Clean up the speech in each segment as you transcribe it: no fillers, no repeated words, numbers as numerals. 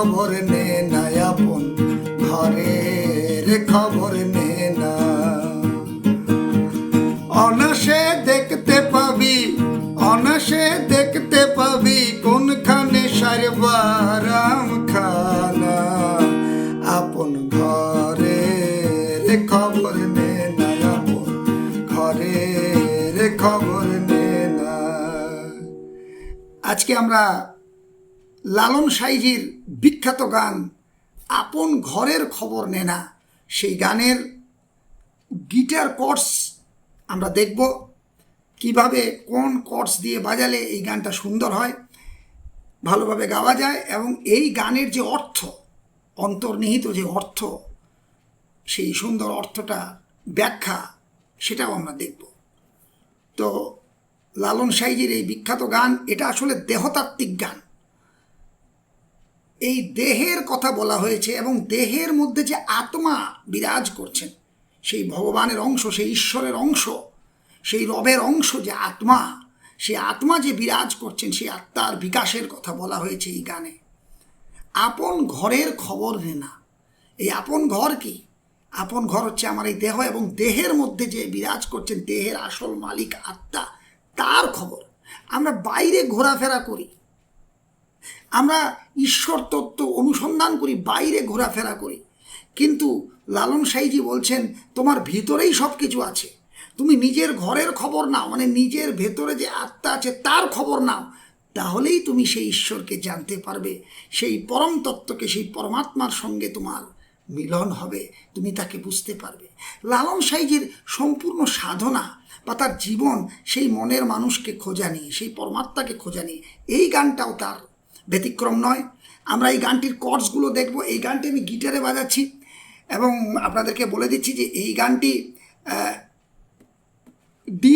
খবর নে না, আপন ঘরের খবর নে না। অনাসে দেখতে পাবি, অনাসে দেখতে পাবি কোনখানে সারবারাম খানা। আপন ঘরের খবর নে না, আপন ঘরের খবর নে না। আজকে আমরা লালন সাঁইজির বিখ্যাত গান আপন ঘরের খবর নে না, সেই গানের গিটার কর্ডস আমরা দেখব, কিভাবে কোন কর্ডস দিয়ে বাজালে এই গানটা সুন্দর হয়, ভালোভাবে গাওয়া যায়, এবং এই গানের যে অর্থ, অন্তর্নিহিত যে অর্থ, সেই সুন্দর অর্থটা ব্যাখ্যা, সেটাও আমরা দেখব। তো লালন সাঁইজির এই বিখ্যাত গান, এটা আসলে দেহতাত্ত্বিক গান। এই দেহের কথা বলা হয়েছে এবং দেহের মধ্যে যে আত্মা বিরাজ করছেন, সেই ভগবানের অংশ, সেই ঈশ্বরের অংশ, সেই রবের অংশ যে আত্মা, সেই আত্মা যে বিরাজ করছেন, সেই আত্মার বিকাশের কথা বলা হয়েছে এই গানে। আপন ঘরের খবর নে না। এই আপন ঘর কি? আপন ঘর হচ্ছে আমার এই দেহ, এবং দেহের মধ্যে যে বিরাজ করছেন, দেহের আসল মালিক আত্মা, তার খবর। আমরা বাইরে ঘোরাফেরা করি, আমরা ঈশ্বর তত্ত্ব অনুসন্ধান করি, বাইরে ঘোরাফেরা করি, কিন্তু লালন সাঁইজি বলছেন তোমার ভিতরেই সব কিছু আছে। তুমি নিজের ঘরের খবর নাও, মানে নিজের ভেতরে যে আত্মা আছে তার খবর নাও, তাহলেই তুমি সেই ঈশ্বরকে জানতে পারবে, সেই পরম তত্ত্বকে, সেই পরমাত্মার সঙ্গে তোমার মিলন হবে, তুমি তাকে বুঝতে পারবে। লালন সাঁইজির সম্পূর্ণ সাধনা বা তার জীবন সেই মনের মানুষকে খোঁজা নিয়ে, সেই পরমাত্মাকে খোঁজা নিয়ে। এই গানটাও তার ব্যতিক্রম নয়। আমরা এই গানটির কর্ডসগুলো দেখব। এই গানটি আমি গিটারে বাজাচ্ছি এবং আপনাদেরকে বলে দিচ্ছি যে এই গানটি ডি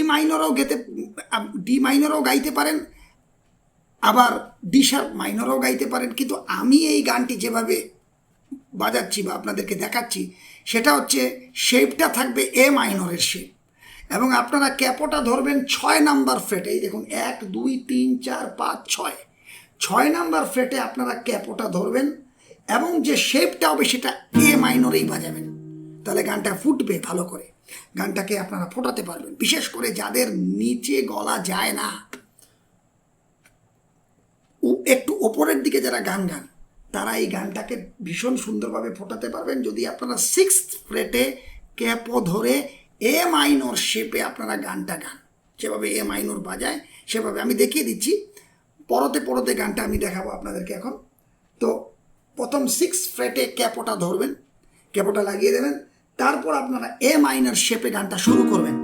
মাইনরও গাইতে পারেন, আবার ডি শার্প মাইনরও গাইতে পারেন, কিন্তু আমি এই গানটি যেভাবে বাজাচ্ছি বা আপনাদেরকে দেখাচ্ছি, সেটা হচ্ছে শেপটা থাকবে এ মাইনরের শেপ, এবং আপনারা ক্যাপোটা ধরবেন 6 নাম্বার ফ্রেটে। এই দেখুন 1 2 3 4 5 6 নাম্বার ফ্রেটে আপনারা ক্যাপোটা ধরবেন, এবং যে শেপটা হবে সেটা এ মাইনরেই বাজাবেন। তাহলে গানটা ফুটবে ভালো করে, গানটাকে আপনারা ফোটাতে পারবেন। বিশেষ করে যাদের নিচে গলা যায় না, একটু ওপরের দিকে যারা গান গান, তারা এই গানটাকে ভীষণ সুন্দরভাবে ফোটাতে পারবেন যদি আপনারা 6th ফ্রেটে ক্যাপো ধরে এ মাইনর শেপে আপনারা গানটা গান। যেভাবে এ মাইনর বাজায় সেভাবে আমি দেখিয়ে দিচ্ছি, পরতে পরতে গানটা আমি দেখাবো আপনাদেরকে এখন। তো প্রথম 6th ফ্রেটে ক্যাপোটা ধরবেন, ক্যাপোটা লাগিয়ে দেবেন, তারপর আপনারা এ মাইনর শেপে গানটা শুরু করবেন।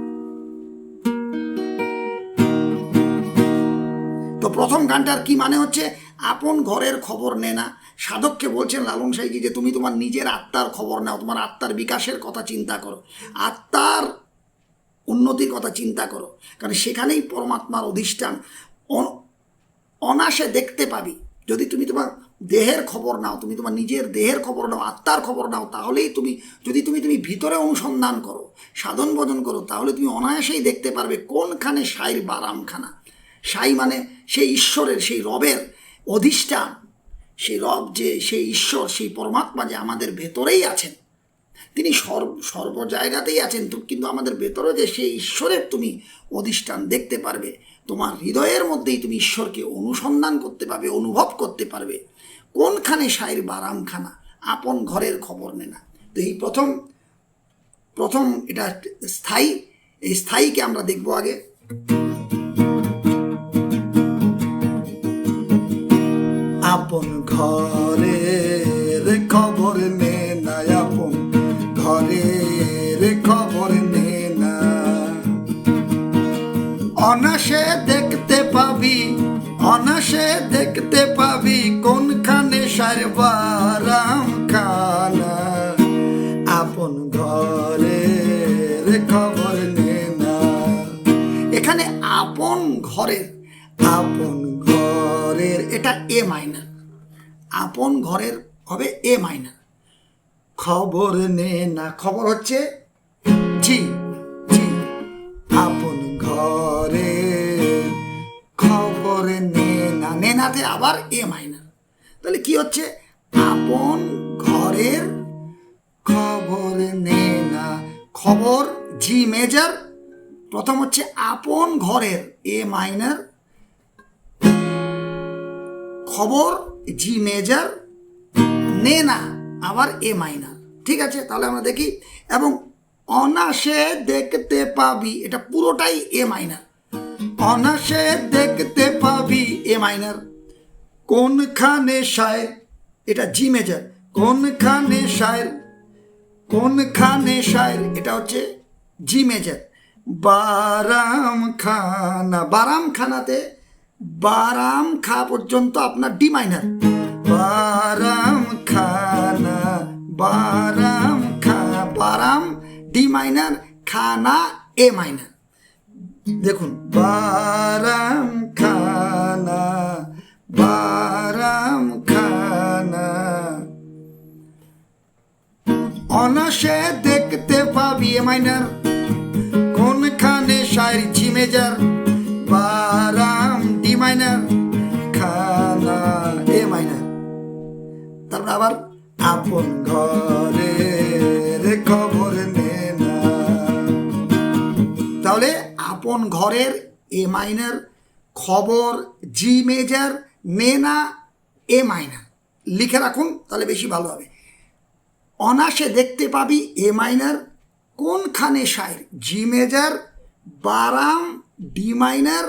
তো প্রথম গানটার কি মানে হচ্ছে, আপন ঘরের খবর নে না। সাধককে বলছেন লালন সাঁইজি যে তুমি তোমার নিজের আত্মার খবর নাও, তোমার আত্মার বিকাশের কথা চিন্তা করো, আত্মার উন্নতির কথা চিন্তা করো, কারণ সেখানেই পরমাত্মার অধিষ্ঠান। অনাসে দেখতে পাবি। যদি তুমি তোমার দেহের খবর নাও, তুমি তোমার নিজের দেহের খবর নাও, আত্মার খবর নাও, তাহলেই তুমি, যদি তুমি ভিতরে অনুসন্ধান করো, সাধন ভজন করো, তাহলে তুমি অনায়াসেই দেখতে পারবে কোনখানে সাইর বারামখানা। সাই মানে সেই ঈশ্বরের, সেই রবের অধিষ্ঠান, সেই রব যে, সেই ঈশ্বর, সেই পরমাত্মা যে আমাদের ভেতরেই আছেন, তিনি সর্ব জায়গাতেই আছেন, কিন্তু আমাদের ভেতরে যে সেই ঈশ্বরের তুমি অধিষ্ঠান দেখতে পারবে। তোমার হৃদয়ের মধ্যেই তুমি ঈশ্বরকে অনুসন্ধান করতে পারবে, অনুভব করতে পারবে। কোনখানে সাইর বারামখানা, আপন ঘরের খবর নে না। তো এই প্রথম এটা স্থায়ী, এই স্থায়ীকে আমরা দেখবো আগে। আপন ঘরের খবর নে না, আপন ঘরের খবর নে না। অনাসে দেখতে পাবি, অনাসে দেখতে পাবি কোনখানে সারবারাম খানা। আপন ঘরের খবর নে না। এখানে আপন ঘরের, আপন ঘরের এটা এ মাইনার, আপন ঘরের হবে এ মাইনার। খবর নে না, খবর হচ্ছে জি জি। আপন ঘরের খবর নে না, নে নাতে আবার এ মাইনার। তাহলে কি হচ্ছে, আপন ঘরের খবর নে না। খবর জি মেজর, প্রথম হচ্ছে আপন ঘরের এ মাইনর, খবর জি মেজর, নে না আবার এ মাইনর। ঠিক আছে, তাহলে আমরা দেখি। এবং অনাসে দেখতে পাবি, এটা পুরোটাই এ মাইনর। অনাসে দেখতে পাবি এ মাইনর। কোনখানে শায়ের, এটা জি মেজর। কোনখানে শায়ের, কোনখানে শায়ের, এটা হচ্ছে জি মেজর। বারাম খানা, বারাম খানাতে বারাম খা পর্যন্ত আপনার ডি মাইনর। বারাম খানা, বারাম খা, বারাম ডি মাইনর, খানা এ মাইনর। দেখুন, বারাম খানা, বারাম খানা। অনাসে দেখতে পাবি এ মাইনর। কোনখানে শায়ের জি মেজর, বারাম ডি মাইনর, খানা এ মাইনর। তারপর আবার আপন ঘরের খবর নে না। তাহলে আপন ঘরের এ মাইনর, খবর জি মেজর, নে না এ মাইনর। লিখে রাখুন, তাহলে বেশি ভালো হবে। অনাসে দেখতে পাবি এ মাইনর, কোনখানে শায়ের জি মেজর, বারাম ডি মাইনর,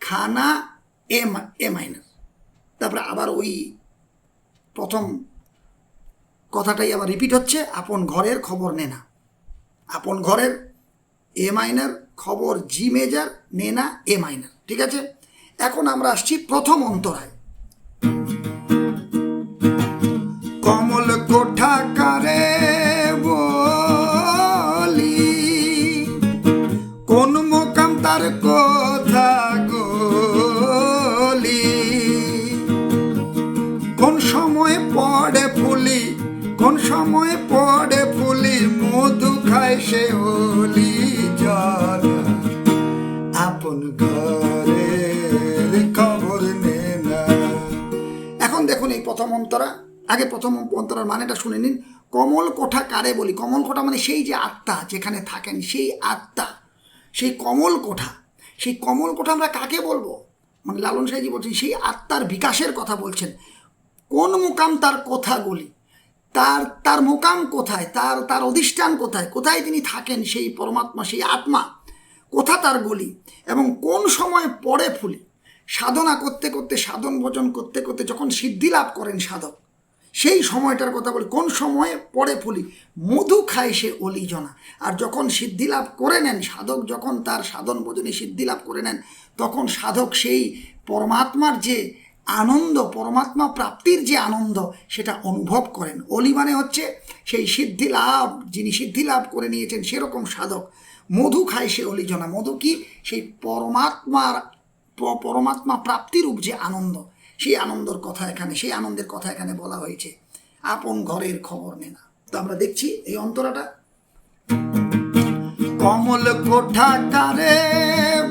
খানা এ মাইনর। তারপরে আবার ওই প্রথম কথাটাই আবার রিপিট হচ্ছে, আপন ঘরের খবর নে না। আপন ঘরের এ মাইনর, খবর জি মেজর, নে না এ মাইনর। ঠিক আছে, এখন আমরা আসছি প্রথম অন্তরায়। কমল কোঠা কারে বলি, কোন মোকাম তার কথা গলি। কোন সময় পড়ে ফুলি, কোন সময় পড়ে ফুলি, মধু খায় সে হলি জল। আপন ঘরের খবর নে না। এখন দেখুন এই প্রথম অন্তরা, আগে প্রথম অন্তরার মানেটা শুনে নিন। কমল কোঠা কারে বলি, কমল কোঠা মানে সেই যে আত্মা যেখানে থাকেন, সেই আত্মা, সেই কমল কোঠা। সেই কমল কোঠা আমরা কাকে বলবো, মানে লালন সাহেজি বলছেন সেই আত্মার বিকাশের কথা বলছেন। কোন মোকাম তার কথা গলি, তার তার মোকাম কোথায়, তার তার অধিষ্ঠান কোথায়, কোথায় তিনি থাকেন, সেই পরমাত্মা, সেই আত্মা, কোথা তার গলি। এবং কোন সময় পড়ে ফুলি, সাধনা করতে করতে, সাধন ভোজন করতে করতে যখন সিদ্ধি লাভ করেন সাধক, সেই সময়টার কথা বলি। কোন সময়ে পড়ে ফুলি, মধু খায় সে অলিজনা। আর যখন সিদ্ধি লাভ করে নেন সাধক, যখন তার সাধন ভোজনে সিদ্ধি লাভ করে নেন, তখন সাধক সেই পরমাত্মার যে আনন্দ, পরমাত্মা প্রাপ্তির যে আনন্দ, সেটা অনুভব করেন। অলি মানে হচ্ছে সেই সিদ্ধি লাভ, যিনি সিদ্ধি লাভ করে নিয়েছেন সেরকম সাধক। মধু খায় সে অলিজনা, মধু কি, সেই পরমাত্মা প্রাপ্তিরূপ যে আনন্দ, সেই আনন্দের কথা এখানে, সেই আনন্দের কথা এখানে বলা হয়েছে। আপন ঘরের খবর নে না। তো আমরা দেখছি এই অন্তরাটা। কমল কোঠা কারে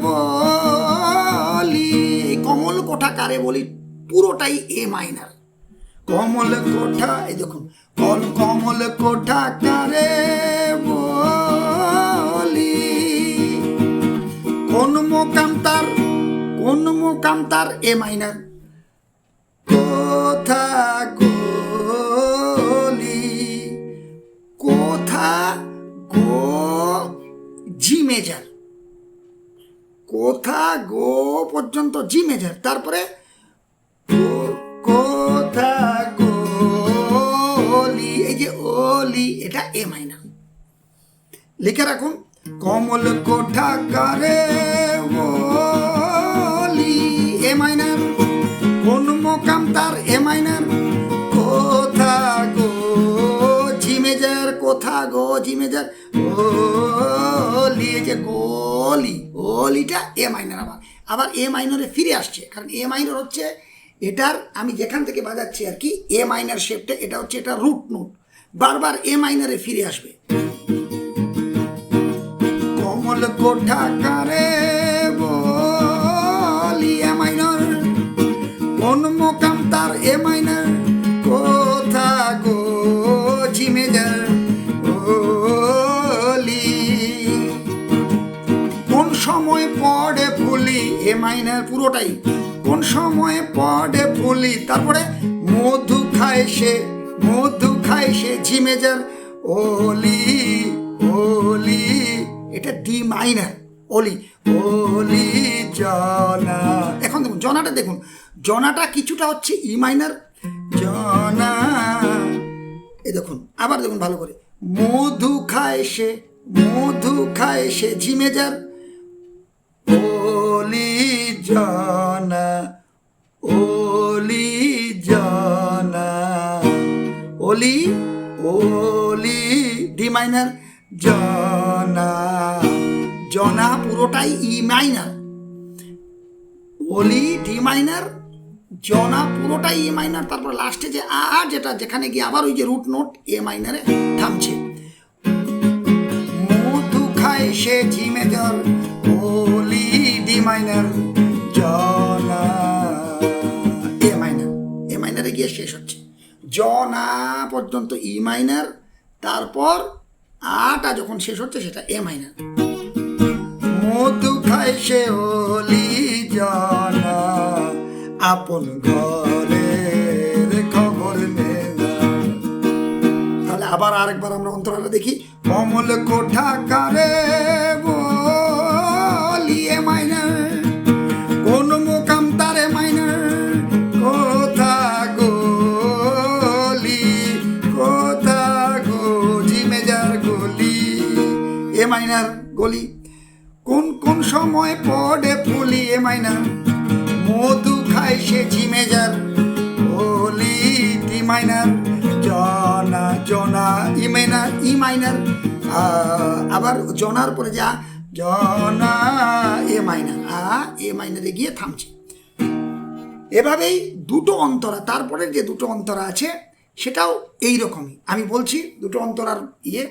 বলি, কমল কোঠা কারে বলি পুরোটাই এ মাইনার। কমল কোঠা, এই দেখুন, কমল কোঠা কারে বলি, কোন মোকাম তার, কোন মোকাম তার এ মাইনার, কোথা গলি, কোথা গো জি মেজর, কোথা গো পর্যন্ত জি মেজর। তারপরে কোথা গলি, এই যে ওলি, এটা এ মাইনার। লিখে রাখুন, কমল কোঠা কারে বলি এ মাইনার, কোন মোকাম তার এ মাইনার, কোথা গো জি মেজর, কোথা গো জি মেজর, ওলি, এই যে গোলি, ওলিটা এ মাইনার। আবার এ মাইনরে ফিরে আসছে, কারণ এ মাইনর হচ্ছে এটার, আমি যেখান থেকে বাজাচ্ছি আর কি, এ মাইনার শেপটা, এটা হচ্ছে এটা রুট নোট, বারবার এ মাইনারে ফিরে আসবে। কমল কোঠা কারে বলি এ মাইনর, কোন মোকাম তার এ মাইনর, কোথা সময় পড়ে ফুলি, এ মাইনার পুরোটাই, কোন সময় পড়ে ফুলি, তারপরে মধু খায় সে জি মেজর, ওলি ওলি, এটা ডি মাইনার, ওলি ওলি জনা। এখন দেখুন জনাটা, দেখুন জনাটা কিছুটা হচ্ছে ই মাইনার, জনা, এই দেখুন আবার দেখুন ভালো করে, মধু খায় সে জি মেজর, ওলি জনা, ওলি জনা, ওলি ওলি ডি মাইনার, জনা, জনা পুরোটাই ই মাইনার, ওলি ডি মাইনার, জনা পুরোটাই ই মাইনার, তারপর লাস্টে যে আ যেটা, যেখানে গিয়ে আবার ওই যে রুট নোট এ মাইনারে থামছে, মধু খায় সে জি মেজর, ওলি ডি মাইনার, জনা, এ মাইনারে গিয়ে শেষ হচ্ছে, জনা পর্যন্ত ই মাইনার, তারপর আটা যখন শেষ হচ্ছে সেটা এ মাইনার, মধু খায় সে ওলি জনা, আপন ঘরের খবর নে না। তাহলে আবার আরেকবার আমরা অন্তরাটা দেখি, কমল কোঠা কারে বলি এ মাইনার, কোন মোকাম তারে মাইনার, কোথা গলি কোথা গো জি মেজার গলি, এ মাইনার গলি, কোন সময় পড়ে ফুলি এ মাইনার, মধু খায় সে জি মেজার, ওলি ডি মাইনার, জনা জনা ই মাইনার, আবার জনার পরে যা জনা এ মাইনার, এ মাইনারে গিয়ে থামছে। এভাবেই দুটো অন্তরা, তারপরে যে দুটো অন্তরা আছে সেটাও এই রকমই। আমি বলছি দুটো অন্তরার ইয়ে,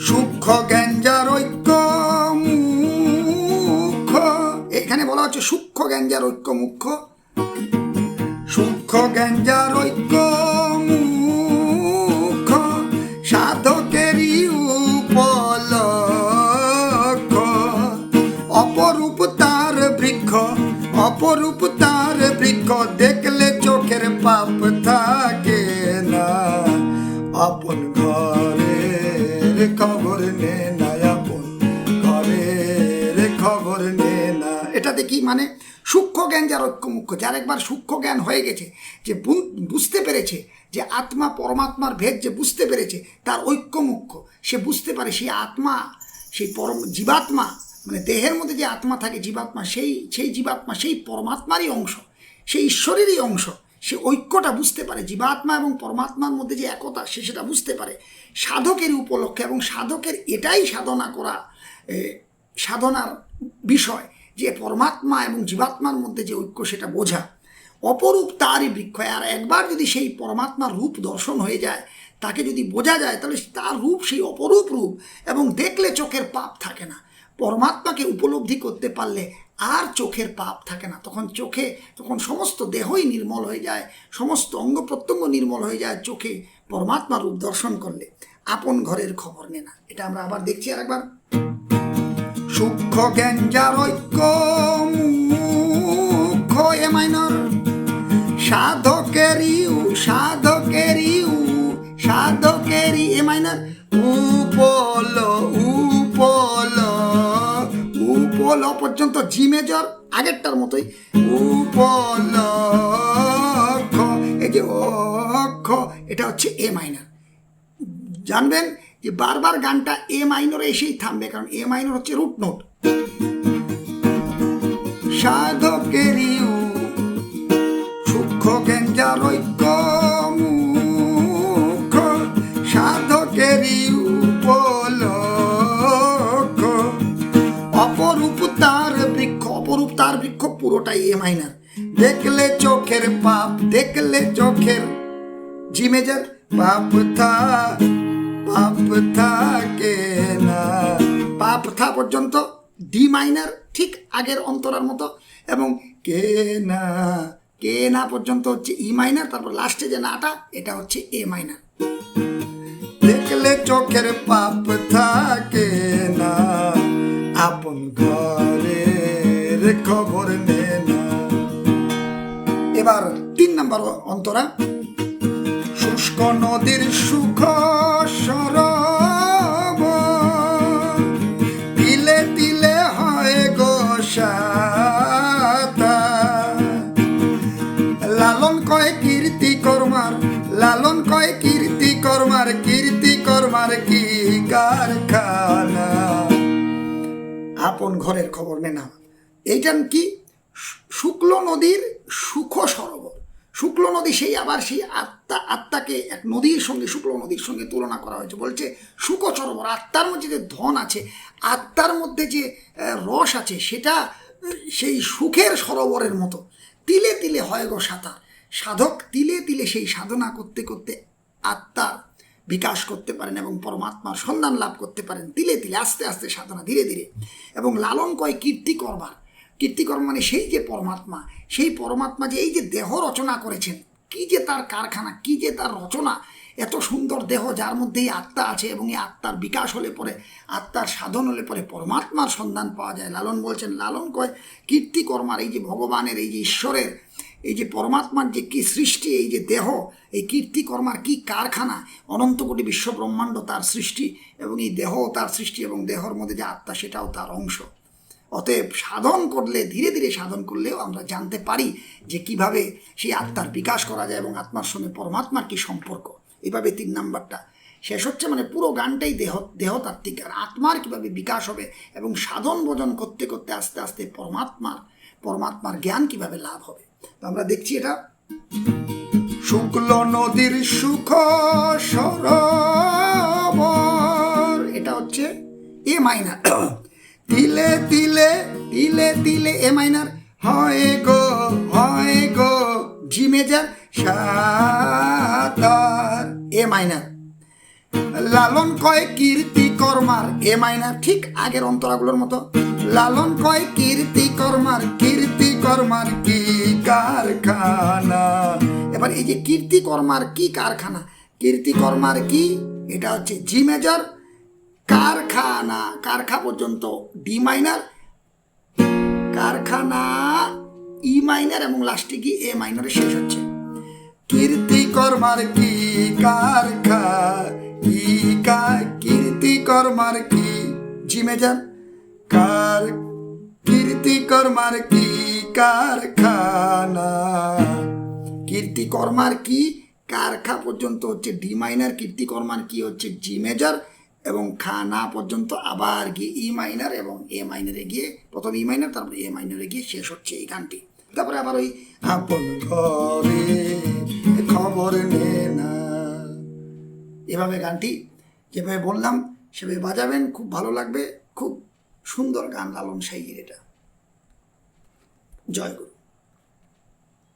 সূক্ষ্ম জ্ঞানজার ঐক্য মুখ্য, এখানে বলা হচ্ছে সূক্ষ্ম জ্ঞানজার ঐক্য মুখ্য, সূক্ষ্ম জ্ঞানজার ঐক্য মুখ্য, সাধকেরই উপলক্ষ, অপরূপ তার বৃক্ষ, অপরূপ তার বৃক্ষ, দেখলে চোখের পাপ থাকে না, আপন ঘরের খবর নে না, আপন ঘরের খবর নে না। এটা দেখি মানে সূক্ষ্ম জ্ঞান যার ঐক্য মুখ্য, যার একবার সূক্ষ্ম জ্ঞান হয়ে গেছে, যে বুঝতে পেরেছে যে আত্মা পরমাত্মার ভেদ যে বুঝতে পেরেছে, তার ঐক্য মুখ্য, সে বুঝতে পারে সেই আত্মা, সেই জীবাত্মা, মানে দেহের মধ্যে যে আত্মা থাকে জীবাত্মা, সেই জীবাত্মা সেই পরমাত্মারই অংশ, সেই ঈশ্বরেরই অংশ, সে ঐক্যটা বুঝতে পারে, জীবাত্মা এবং পরমাত্মার মধ্যে যে একতা সে সেটা বুঝতে পারে সাধকের উপলক্ষে, এবং সাধকের এটাই সাধনার বিষয়, যে পরমাত্মা এবং জীবাত্মার মধ্যে যে ঐক্য সেটা বোঝা। অপরূপ তারই বৃক্ষ, আর একবার যদি সেই পরমাত্মার রূপ দর্শন হয়ে যায়, তাকে যদি বোঝা যায়, তাহলে তার রূপ সেই অপরূপ রূপ, এবং দেখলে চোখের পাপ থাকে না। পরমাত্মাকে উপলব্ধি করতে পারলে আর চোখের পাপ থাকে না, তখন সমস্ত দেহই নির্মল হয়ে যায়, সমস্ত অঙ্গ প্রত্যঙ্গ নির্মল হয়ে যায় চোখে পরমাত্মার রূপ দর্শন করলে। আপন ঘরের খবর নে না, এটা আমরা আবার দেখছি আরেকবার, সূক্ষ্ম জ্ঞান যার ঐক্য মুখ্য এ মাইনর, সাধকেরই এ মাইনর, উপল পর্যন্ত জি মেজর আগেরটার মতোই, উপলক্ষ, এই যে অক্ষ এটা হচ্ছে এ মাইনর। জানবেন যে বারবার গানটা এ মাইনরে এসেই থামবে, কারণ এ মাইনর হচ্ছে রুট নোট। সাধকেরই সূক্ষ্ম জ্ঞান যার ঐক্য মুখ্য, সাধকেরই উপলক্ষ, অপরূপ তার বৃক্ষ, অপরূপ তার বৃক্ষ পুরোটাই এ মাইনার, দেখলে চোখের পাপ, দেখলে চোখের জি মেজর, পাপ থাকে না, পাপ থা পর্যন্ত ডি মাইনার ঠিক আগের অন্তরার মতো, এবং কে না পর্যন্ত হচ্ছে ই মাইনার, তারপর লাস্টে যে নাটা এটা হচ্ছে এ মাইনার। দেখলে চোখের পাপ থাকে না, আপন ঘরের খবর নে না। এবার 3 নম্বর অন্তরা, শুষ্ক নদীর সুখ সরোবর, তিলে তিলে হয় গো সাঁতার। লালন কয় কীর্তি কর্মার, লালন কয় কীর্তি কর্মার, কীর্তি কর্মার কি কারখানা। আপন ঘরের খবর নে না, এইটা কি? শুক্ল নদীর সুখ সরোবর। শুক্ল নদী সেই আবার সেই আত্মাকে এক নদীর সঙ্গে, শুক্ল নদীর সঙ্গে তুলনা করা হয়েছে। বলছে সুখ সরোবর, আত্মার মধ্যে যে ধন আছে, আত্মার মধ্যে যে রস আছে, সেটা সেই সুখের সরোবরের মতো। তিলে তিলে হয় গো সাঁতার। সাধক তিলে তিলে সেই সাধনা করতে করতে আত্মার বিকাশ করতে পারেন এবং পরমাত্মার সন্ধান লাভ করতে পারেন তিলে তিলে, আস্তে আস্তে সাধনা, ধীরে ধীরে। এবং লালন কয় কীর্তি করবার, কীর্তিকর্ম মানে সেই যে পরমাত্মা, সেই পরমাত্মা যে এই যে দেহ রচনা করেছেন, কি যে তার কারখানা, কি যে তার রচনা, এত সুন্দর দেহ যার মধ্যেই আত্মা আছে, এবং এই আত্মার বিকাশ হলে পরে, আত্মার সাধন হলে পরে পরমাত্মার সন্ধান পাওয়া যায়। লালন বলছেন, লালন কয় কীর্তিকর্মার, এই যে ভগবানের, এই যে ঈশ্বরের, এই যে পরমাত্মার যে কি সৃষ্টি, এই যে দেহ, এই কীর্তিকর্মার কি কারখানা, অনন্ত কোটি বিশ্ব ব্রহ্মাণ্ড তার সৃষ্টি, এবং এই দেহ তার সৃষ্টি, এবং দেহর মধ্যে যে আত্মা সেটাও তার অংশ। অতএব সাধন করলে, ধীরে ধীরে সাধন করলেও আমরা জানতে পারি যে কিভাবে সেই আত্মার বিকাশ করা যায় এবং আত্মার সঙ্গে পরমাত্মার কি সম্পর্ক। এইভাবে 3 নাম্বারটা শেষ হচ্ছে। মানে পুরো গানটাই দেহতাত্ত্বিক, আর আত্মার কিভাবে বিকাশ হবে এবং সাধন ভোজন করতে করতে আস্তে আস্তে পরমাত্মার জ্ঞান কিভাবে লাভ হবে। তো আমরা দেখছি এটা, শুক্ল নদীর সুখ সরোবর, এটা হচ্ছে এ মাইনার। তিলে তিলে তিলে তিলে এ মাইনার, হয় গো জি মেজর সাঁতার, এ মাইনার। লালন কয় কীর্তি কর্মার, এ মাইনার, ঠিক আগের অন্তরাগুলোর মতো। লালন কয় কীর্তি কর্মার, কীর্তি কর্মার কি কারখানা। এবার এই যে কীর্তি কর্মার কি কারখানা, কীর্তি কর্মার কি, এটা হচ্ছে জি মেজর, কারখানা, কারখা পর্যন্ত ডি মাইনার, কারখানা ই মাইনার, এবং লাস্টে কি এ মাইনারে শেষ হচ্ছে। কীর্তি কর্মার কি কারখা, কীর্তি কর্মার কি জি মেজর, কীর্তি কর্মার কি কারখানা। কীর্তি কর্মার কি কারখা পর্যন্ত হচ্ছে ডি মাইনার, কীর্তি কর্মার কি হচ্ছে জি মেজর, এবং খানা পর্যন্ত আবার গিয়ে ই মাইনার, এবং এ মাইনারে গিয়ে, প্রথম ই মাইনার তারপরে এ মাইনারে গিয়ে শেষ হচ্ছে এই গানটি। তারপরে আবার ওই আপন ঘরে খবর নে না, এভাবে গানটি যেভাবে বললাম সেভাবে বাজাবেন, খুব ভালো লাগবে। খুব সুন্দর গান লালন সাইয়ের এটা। জয় গুরু।